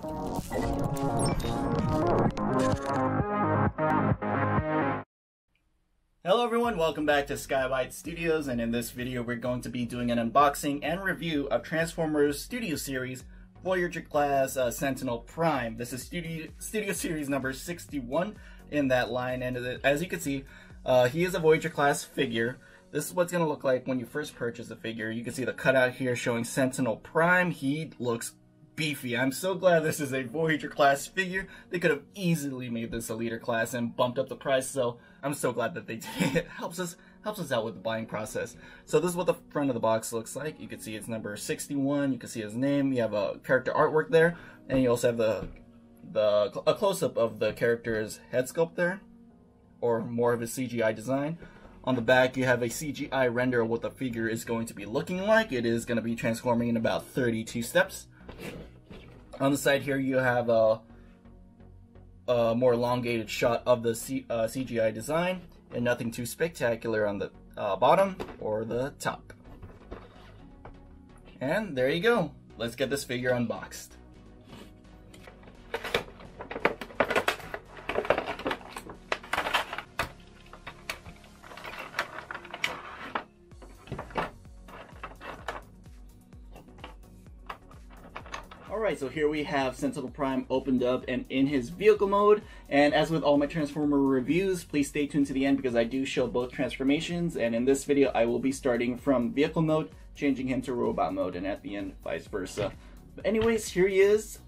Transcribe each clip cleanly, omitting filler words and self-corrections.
Hello everyone, welcome back to Skywide Studios, and in this video we're going to be doing an unboxing and review of Transformers Studio Series Voyager class Sentinel Prime. This is Studio Series number 61 in that line, and as you can see, he is a Voyager class figure. This is what's going to look like when you first purchase the figure. You can see the cutout here showing Sentinel Prime. He looks beefy. I'm so glad this is a Voyager class figure. They could have easily made this a leader class and bumped up the price, so I'm so glad that they did. It helps us out with the buying process. So this is what the front of the box looks like. You can see it's number 61. You can see his name. You have a character artwork there, and you also have a close-up of the character's head sculpt there, or more of his CGI design. On the back, you have a CGI render of what the figure is going to be looking like. It is going to be transforming in about 32 steps. On the side here, you have a more elongated shot of the CGI design, and nothing too spectacular on the bottom or the top. And there you go. Let's get this figure unboxed. Alright, so here we have Sentinel Prime opened up and in his vehicle mode, and as with all my Transformer reviews, please stay tuned to the end because I do show both transformations, and in this video I will be starting from vehicle mode, changing him to robot mode, and at the end vice versa. But anyways, here he is.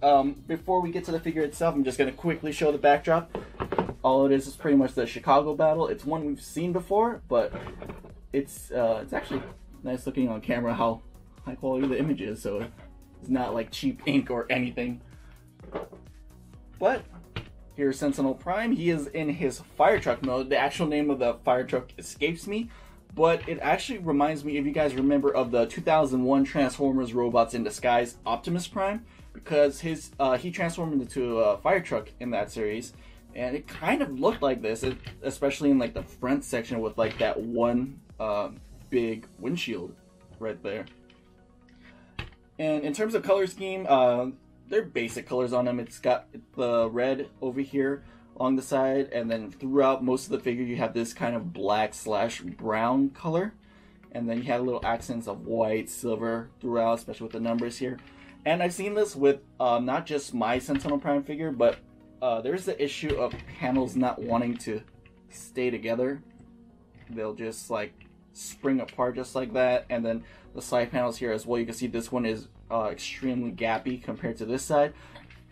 Before we get to the figure itself, I'm just going to quickly show the backdrop. All it is pretty much the Chicago battle. It's one we've seen before, but it's actually nice looking on camera how high quality the image is, so it's not like cheap ink or anything. But here's Sentinel Prime. He is in his fire truck mode. The actual name of the fire truck escapes me, but it actually reminds me, if you guys remember, of the 2001 Transformers Robots in Disguise Optimus Prime, because he transformed into a fire truck in that series, and it kind of looked like this, especially in like the front section with like that one big windshield right there. And in terms of color scheme, they're basic colors on them. It's got the red over here along the side, and then throughout most of the figure you have this kind of black/brown color, and then you have little accents of white, silver throughout, especially with the numbers here. And I've seen this with not just my Sentinel Prime figure, but there's the issue of panels not wanting to stay together. They'll just like spring apart just like that, and then the side panels here as well, you can see this one is extremely gappy compared to this side.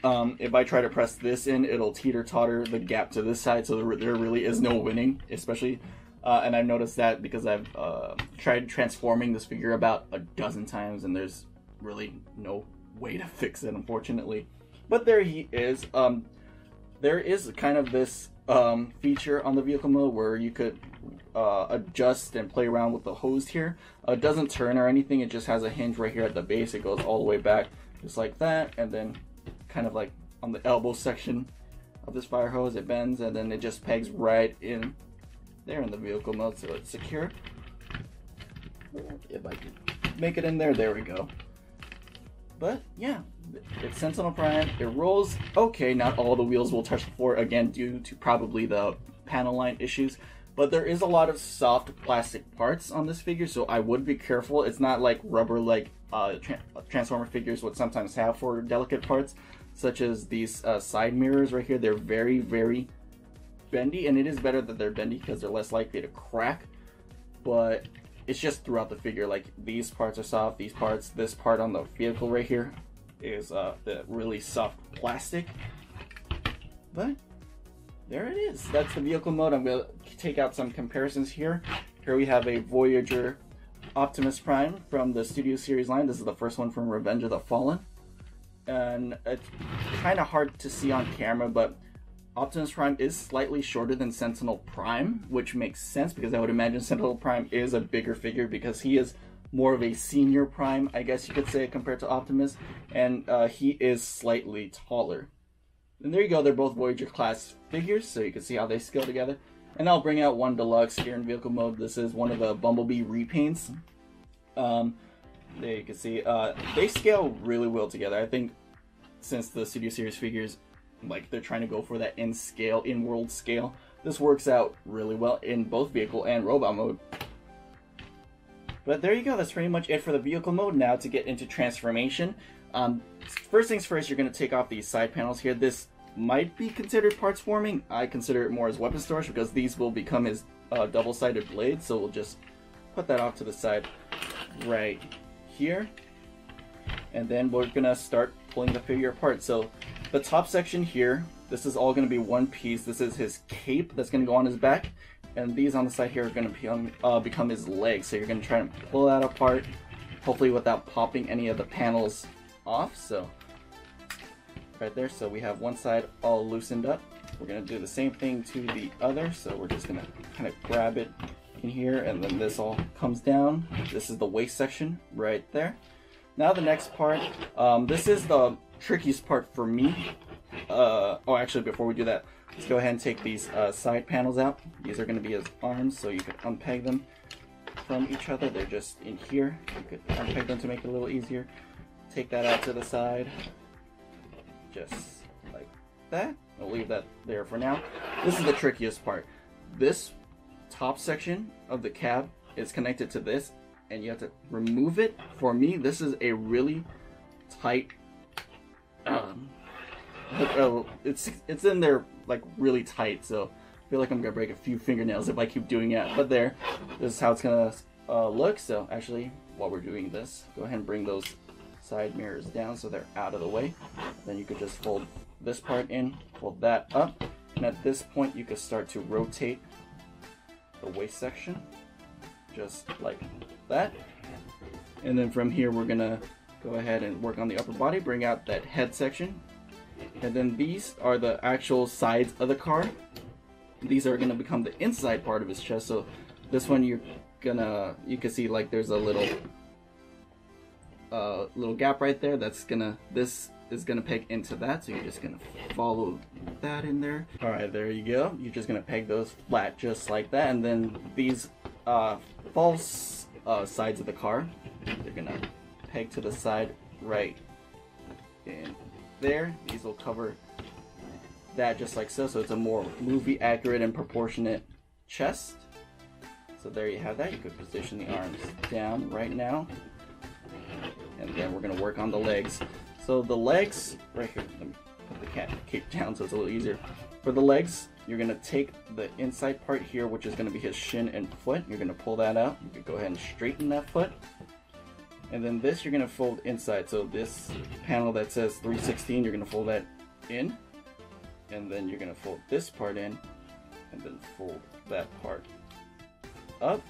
If I try to press this in, it'll teeter-totter the gap to this side, so there really is no winning, especially, and I've noticed that because I've tried transforming this figure about a dozen times, and there's really no way to fix it, unfortunately. But there he is. There is kind of this feature on the vehicle mode where you could adjust and play around with the hose here. It doesn't turn or anything, it just has a hinge right here at the base. It goes all the way back just like that, and then kind of like on the elbow section of this fire hose it bends, and then it just pegs right in there in the vehicle mode, so it's secure. If I can make it in there, there we go. But yeah, it's Sentinel Prime. It rolls okay. Not all the wheels will touch the floor, again due to probably the panel line issues, but there is a lot of soft plastic parts on this figure, so I would be careful. It's not like rubber like Transformer figures would sometimes have for delicate parts, such as these side mirrors right here. They're very, very bendy, and it is better that they're bendy because they're less likely to crack, but it's just throughout the figure. Like these parts are soft, these parts, this part on the vehicle right here is the really soft plastic. But there it is. That's the vehicle mode. I'm going to take out some comparisons here. Here we have a Voyager Optimus Prime from the Studio Series line. This is the first one from Revenge of the Fallen. And it's kind of hard to see on camera, but Optimus Prime is slightly shorter than Sentinel Prime, which makes sense because I would imagine Sentinel Prime is a bigger figure because he is more of a senior Prime, I guess you could say, compared to Optimus, and he is slightly taller. And there you go, they're both Voyager class figures, so you can see how they scale together. And I'll bring out one deluxe here in vehicle mode. This is one of the Bumblebee repaints. There you can see, they scale really well together. I think since the Studio Series figures, like, they're trying to go for that in world scale, this works out really well in both vehicle and robot mode. But there you go, that's pretty much it for the vehicle mode. Now to get into transformation. First things first, you're going to take off these side panels here. This might be considered parts forming. I consider it more as weapon storage because these will become his double-sided blades. So we'll just put that off to the side right here. And then we're going to start pulling the figure apart. So the top section here, this is all going to be one piece. This is his cape that's going to go on his back. And these on the side here are going to become his legs. So you're going to try and pull that apart, hopefully without popping any of the panels off. So right there, so we have one side all loosened up. We're going to do the same thing to the other. So we're just going to kind of grab it in here, and then this all comes down. This is the waist section right there. Now the next part, this is the trickiest part for me. Oh, actually, before we do that, let's go ahead and take these side panels out. These are going to be his arms, so you could unpeg them from each other. They're just in here. You could unpeg them to make it a little easier. Take that out to the side, just like that. We'll leave that there for now. This is the trickiest part. This top section of the cab is connected to this, and you have to remove it. For me, this is a really tight it's in there like really tight, so I feel like I'm gonna break a few fingernails if I keep doing it. But this is how it's gonna look. So actually, while we're doing this, go ahead and bring those side mirrors down so they're out of the way. Then you could just fold this part in, fold that up, and at this point you could start to rotate the waist section just like that. And then from here we're gonna go ahead and work on the upper body, bring out that head section. And then these are the actual sides of the car. These are gonna become the inside part of his chest. So this one you can see like there's a little gap right there. This is gonna peg into that. So you're just gonna follow that in there. All right, there you go. You're just gonna peg those flat just like that. And then these false sides of the car, they're gonna peg to the side right in there. These will cover that just like so. So it's a more movie accurate and proportionate chest. So there you have that. You could position the arms down right now. And then we're gonna work on the legs. So the legs, right here, let me put the cape down so it's a little easier. For the legs, you're gonna take the inside part here, which is gonna be his shin and foot. You're gonna pull that out. You could go ahead and straighten that foot. And then this you're gonna fold inside. So this panel that says 316, you're gonna fold that in. And then you're gonna fold this part in, and then fold that part up.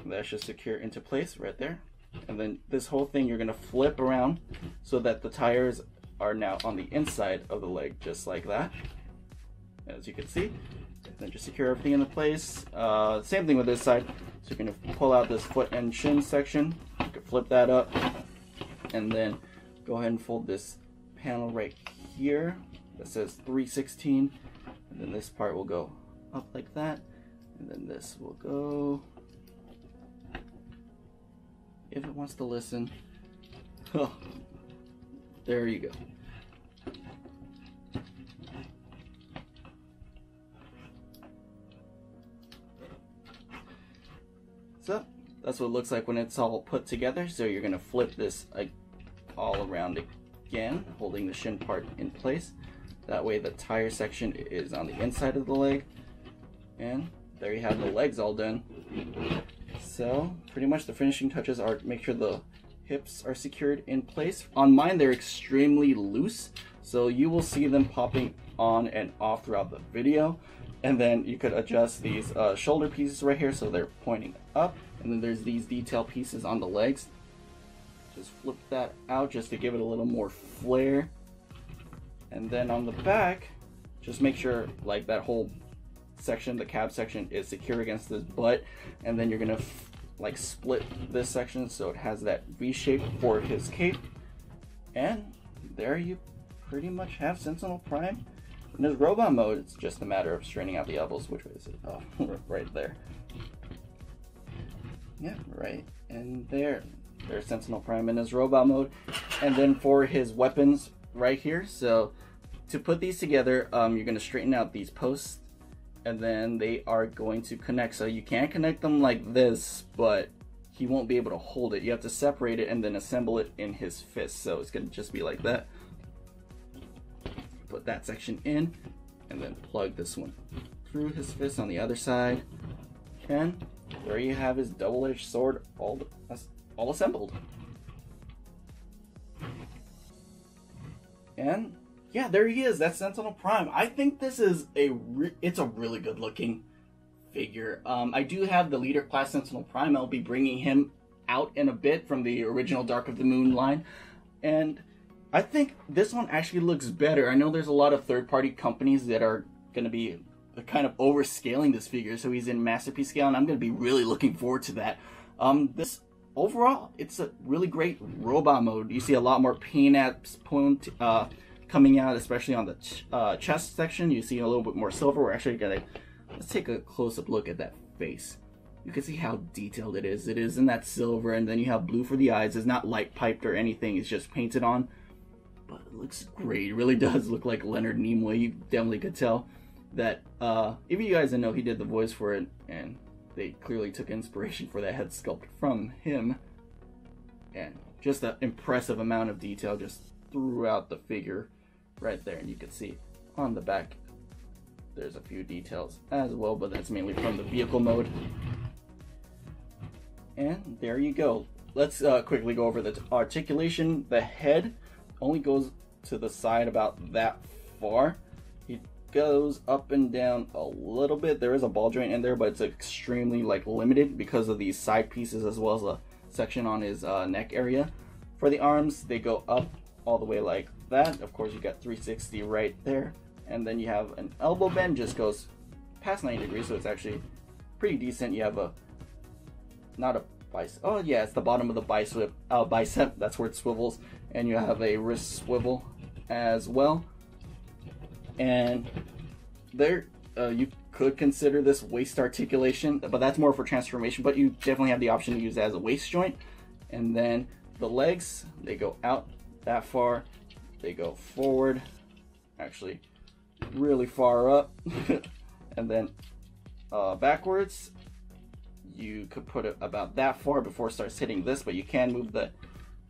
That should secure into place right there. And then this whole thing you're gonna flip around so that the tires are now on the inside of the leg, just like that, as you can see. Then just secure everything into place. Same thing with this side. So you're gonna pull out this foot and shin section. You can flip that up, and then go ahead and fold this panel right here that says 316, and then this part will go up like that, and then this will go, if it wants to listen. Oh, there you go. So that's what it looks like when it's all put together. So you're gonna flip this all around again, holding the shin part in place. That way the tire section is on the inside of the leg. And there you have the legs all done. So pretty much the finishing touches are make sure the hips are secured in place. On mine, they're extremely loose, so you will see them popping on and off throughout the video. And then you could adjust these shoulder pieces right here so they're pointing up. And then there's these detail pieces on the legs. Just flip that out just to give it a little more flair. And then on the back, just make sure like that whole section, the cab section, is secure against this butt. And then you're gonna like split this section so it has that V shape for his cape. And there you pretty much have Sentinel Prime in his robot mode. It's just a matter of straightening out the elbows. Which way is it? Oh, right there. Yeah, right. And there's Sentinel Prime in his robot mode. And then for his weapons, right here. So to put these together, you're going to straighten out these posts, and then they are going to connect. So you can't connect them like this, but he won't be able to hold it. You have to separate it and then assemble it in his fist. So it's going to just be like that. Put that section in, and then plug this one through his fist on the other side. And there you have his double-edged sword all assembled. And yeah, there he is. That's Sentinel Prime. I think this is it's a really good looking figure. I do have the leader class Sentinel Prime. I'll be bringing him out in a bit from the original Dark of the Moon line, and I think this one actually looks better. I know there's a lot of third-party companies that are going to be kind of overscaling this figure, so he's in masterpiece scale, and I'm going to be really looking forward to that. This overall, it's a really great robot mode. You see a lot more paint apps coming out, especially on the chest section. You see a little bit more silver. We're actually going to let's take a close-up look at that face. You can see how detailed it is. It is in that silver, and then you have blue for the eyes. It's not light piped or anything. It's just painted on. But it looks great. It really does look like Leonard Nimoy. You definitely could tell that if you guys didn't know, he did the voice for it, and they clearly took inspiration for that head sculpt from him. And just an impressive amount of detail just throughout the figure right there. And you can see on the back there's a few details as well, but that's mainly from the vehicle mode. And there you go. Let's quickly go over the articulation. The head only goes to the side about that far. It goes up and down a little bit. There is a ball joint in there, but it's extremely limited because of these side pieces, as well as a section on his neck area. For the arms, they go up all the way like that. Of course, you got 360 right there, and then you have an elbow bend, just goes past 90 degrees, so it's actually pretty decent. You have not a bicep. Oh yeah, it's the bottom of the bicep. That's where it swivels, and you have a wrist swivel as well. And there, you could consider this waist articulation, but that's more for transformation. But you definitely have the option to use it as a waist joint. And then the legs, they go out that far. They go forward, actually, really far up, and then backwards. You could put it about that far before it starts hitting this, but you can move the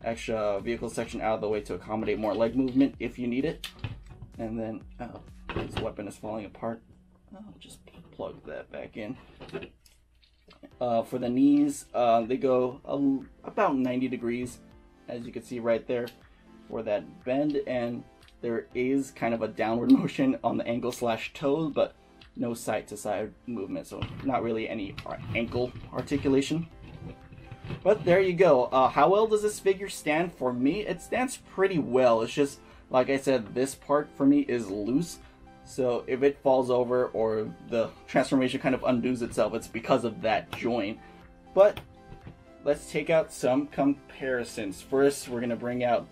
extra vehicle section out of the way to accommodate more leg movement if you need it. And then this weapon is falling apart. I'll just plug that back in. For the knees, they go about 90 degrees, as you can see right there, for that bend, and there is kind of a downward motion on the ankle / toe, but no side to side movement, so not really any ankle articulation. But there you go. How well does this figure stand? For me, it stands pretty well. It's just, like I said, this part for me is loose, so if it falls over or the transformation kind of undoes itself, it's because of that joint. But let's take out some comparisons. First, we're going to bring out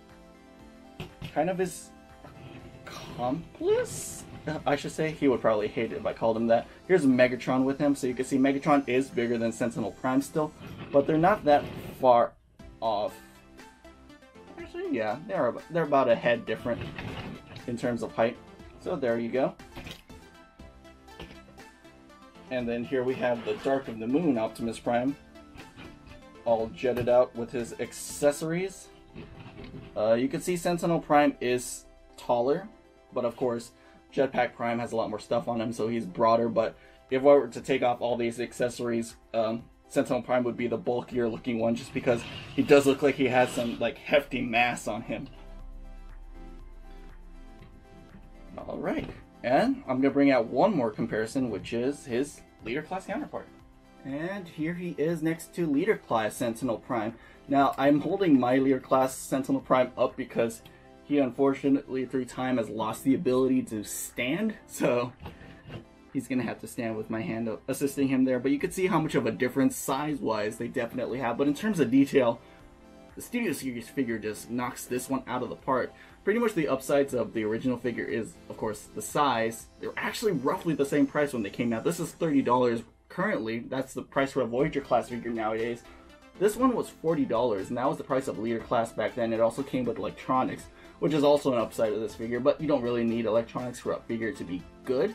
kind of his accomplice, I should say. He would probably hate it if I called him that. Here's Megatron with him, so you can see Megatron is bigger than Sentinel Prime still, but they're not that far off. Actually, yeah, they're about a head different in terms of height. So there you go. And then here we have the Dark of the Moon Optimus Prime, all jetted out with his accessories. You can see Sentinel Prime is taller, but of course Jetpack Prime has a lot more stuff on him, so he's broader. But if I were to take off all these accessories, Sentinel Prime would be the bulkier looking one, just because he does look like he has some hefty mass on him. Alright, and I'm going to bring out one more comparison, which is his leader class counterpart. And here he is next to leader class Sentinel Prime. Now, I'm holding my leader class Sentinel Prime up because he unfortunately through time has lost the ability to stand, so he's going to have to stand with my hand assisting him there. But you can see how much of a difference size-wise they definitely have. But in terms of detail, the Studio Series figure just knocks this one out of the park. Pretty much the upsides of the original figure is, of course, the size. They're actually roughly the same price when they came out. This is $30 currently. That's the price for a Voyager class figure nowadays. This one was $40, and that was the price of leader class back then. It also came with electronics. which is also an upside of this figure, but you don't really need electronics for a figure to be good.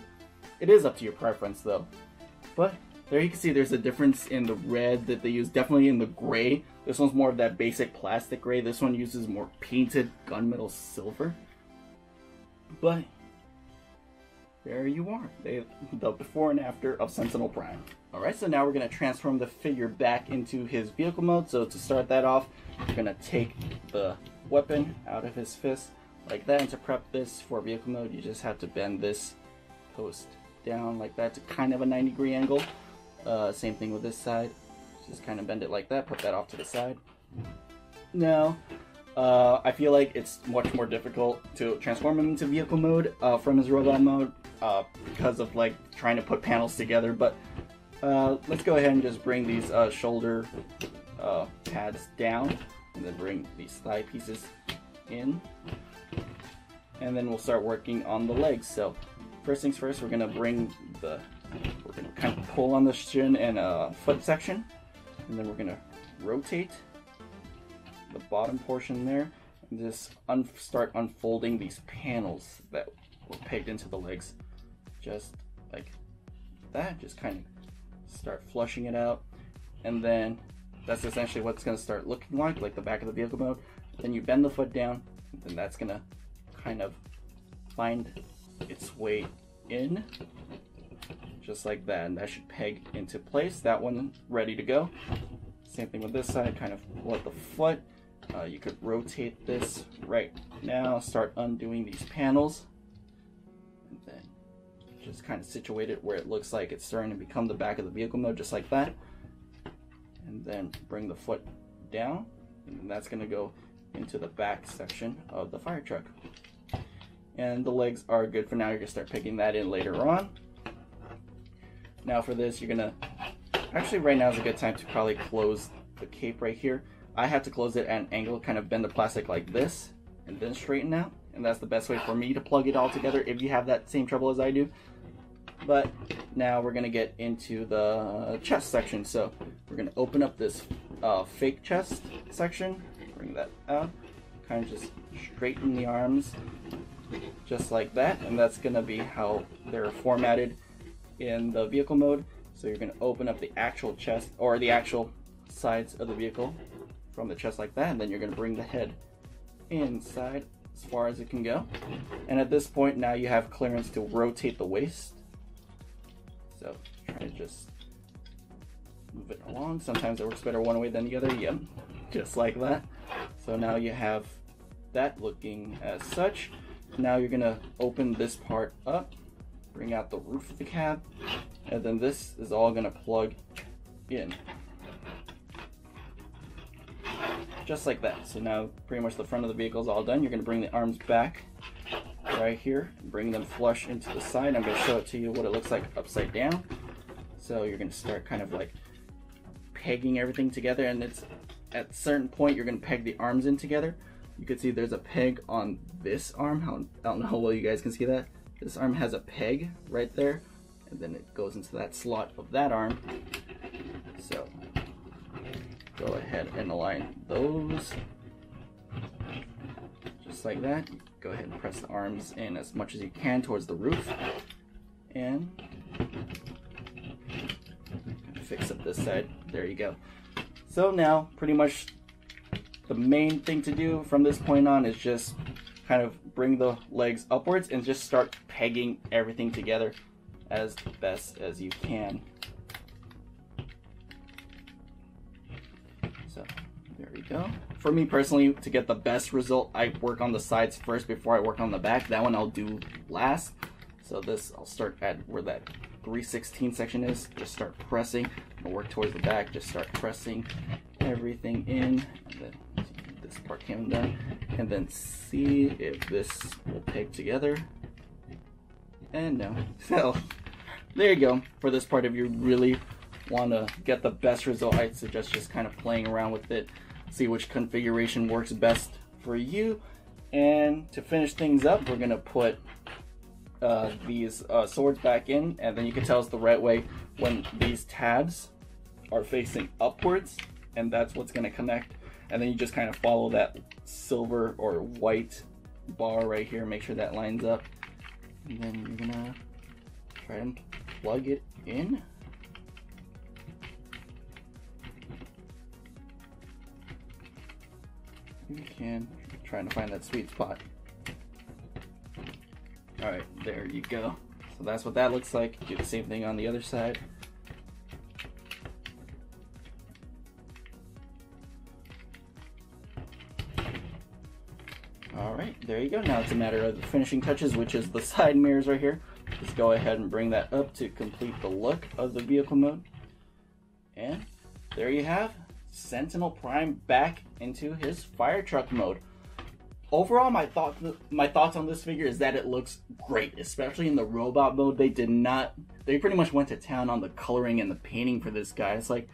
It is up to your preference though. But there you can see there's a difference in the red that they use, definitely in the gray. This one's more of that basic plastic gray. This one uses more painted gunmetal silver. But there you are, the before and after of Sentinel Prime. Alright, so now we're going to transform the figure back into his vehicle mode. So to start that off, we're going to take the weapon out of his fist like that. And to prep this for vehicle mode, you just have to bend this post down like that to kind of a 90-degree angle. Same thing with this side. Just kind of bend it like that, put that off to the side. Now, I feel like it's much more difficult to transform him into vehicle mode from his robot mode because of like trying to put panels together. But let's go ahead and just bring these shoulder pads down, and then bring these thigh pieces in, and then we'll start working on the legs. So first things first, we're gonna kind of pull on the shin and foot section, and then we're gonna rotate the bottom portion there, and just start unfolding these panels that were pegged into the legs, just like that. Just kind of start flushing it out, and then that's essentially what it's going to start looking like the back of the vehicle mode. Then you bend the foot down, and then that's going to kind of find its way in, just like that, and that should peg into place. That one ready to go. Same thing with this side, kind of pull out the foot. You could rotate this right now, start undoing these panels, and then just kind of situate it where it looks like it's starting to become the back of the vehicle mode, just like that. And then bring the foot down, and then that's going to go into the back section of the fire truck. And the legs are good for now. You're going to start picking that in later on. Now for this, you're going to, actually right now is a good time to probably close the cape right here. I have to close it at an angle, kind of bend the plastic like this, and then straighten out. And that's the best way for me to plug it all together if you have that same trouble as I do. But now we're going to get into the chest section. So we're going to open up this fake chest section, bring that out, kind of just straighten the arms just like that. And that's going to be how they're formatted in the vehicle mode. So you're going to open up the actual chest, or the actual sides of the vehicle from the chest like that, and then you're going to bring the head inside as far as it can go. And at this point now you have clearance to rotate the waist. So try to just move it along. Sometimes it works better one way than the other. Yep, just like that. So now you have that looking as such. Now you're going to open this part up, bring out the roof of the cab, and then this is all going to plug in. Just like that. So now pretty much the front of the vehicle is all done. You're going to bring the arms back right here, bring them flush into the side. I'm going to show it to you what it looks like upside down. So you're going to start kind of like pegging everything together, and it's at a certain point you're going to peg the arms in together. You can see there's a peg on this arm. I don't know how well you guys can see that. This arm has a peg right there, and then it goes into that slot of that arm. So go ahead and align those just like that. Go ahead and press the arms in as much as you can towards the roof, and fix up this side. There you go. So now pretty much the main thing to do from this point on is just kind of bring the legs upwards and just start pegging everything together as best as you can. So there we go. For me personally, to get the best result, I work on the sides first before I work on the back. That one I'll do last. So this, I'll start at where that 3/16 section is. Just start pressing and work towards the back. Just start pressing everything in. And then this part came done. And then see if this will peg together. And no. So there you go. For this part, if you really want to get the best result, I'd suggest just kind of playing around with it. See which configuration works best for you. And to finish things up, we're going to put these swords back in, and then you can tell it's the right way when these tabs are facing upwards, and that's what's going to connect. And then you just kind of follow that silver or white bar right here, make sure that lines up. And then you're gonna try and plug it in. You can, trying to find that sweet spot. Alright, there you go. So that's what that looks like. Do the same thing on the other side. Alright, there you go. Now it's a matter of the finishing touches, which is the side mirrors right here. Just go ahead and bring that up to complete the look of the vehicle mode. And there you have Sentinel Prime back into his fire truck mode. Overall, my thoughts on this figure is that it looks great, especially in the robot mode. They pretty much went to town on the coloring and the painting for this guy. It's like,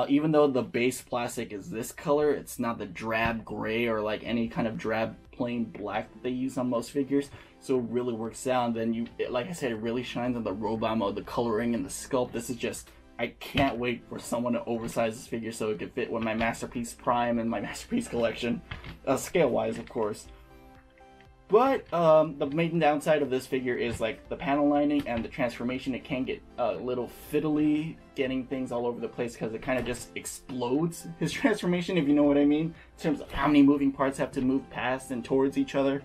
even though the base plastic is this color, it's not the drab gray or like any kind of drab plain black that they use on most figures. So it really works out. And then like I said, it really shines on the robot mode, the coloring and the sculpt. This is just, I can't wait for someone to oversize this figure so it could fit with my Masterpiece Prime and my Masterpiece collection, scale-wise, of course. But the main downside of this figure is like the panel lining and the transformation. It can get a little fiddly, getting things all over the place because it kind of just explodes his transformation, if you know what I mean, in terms of how many moving parts have to move past and towards each other.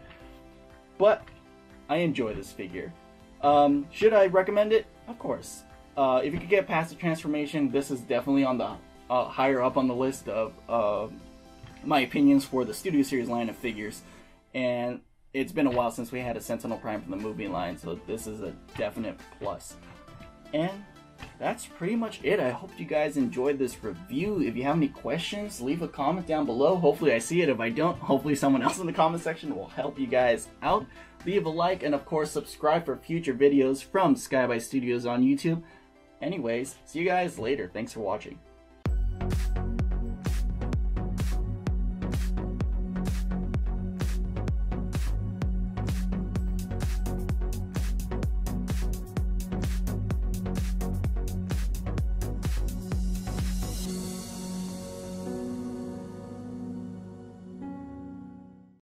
But I enjoy this figure. Should I recommend it? Of course. If you could get past the transformation, this is definitely on the higher up on the list of my opinions for the Studio Series line of figures. And it's been a while since we had a Sentinel Prime from the movie line, so this is a definite plus. And that's pretty much it. I hope you guys enjoyed this review. If you have any questions, leave a comment down below. Hopefully I see it. If I don't, hopefully someone else in the comment section will help you guys out. Leave a like and of course subscribe for future videos from Sky by Studios on YouTube. Anyways, see you guys later. Thanks for watching.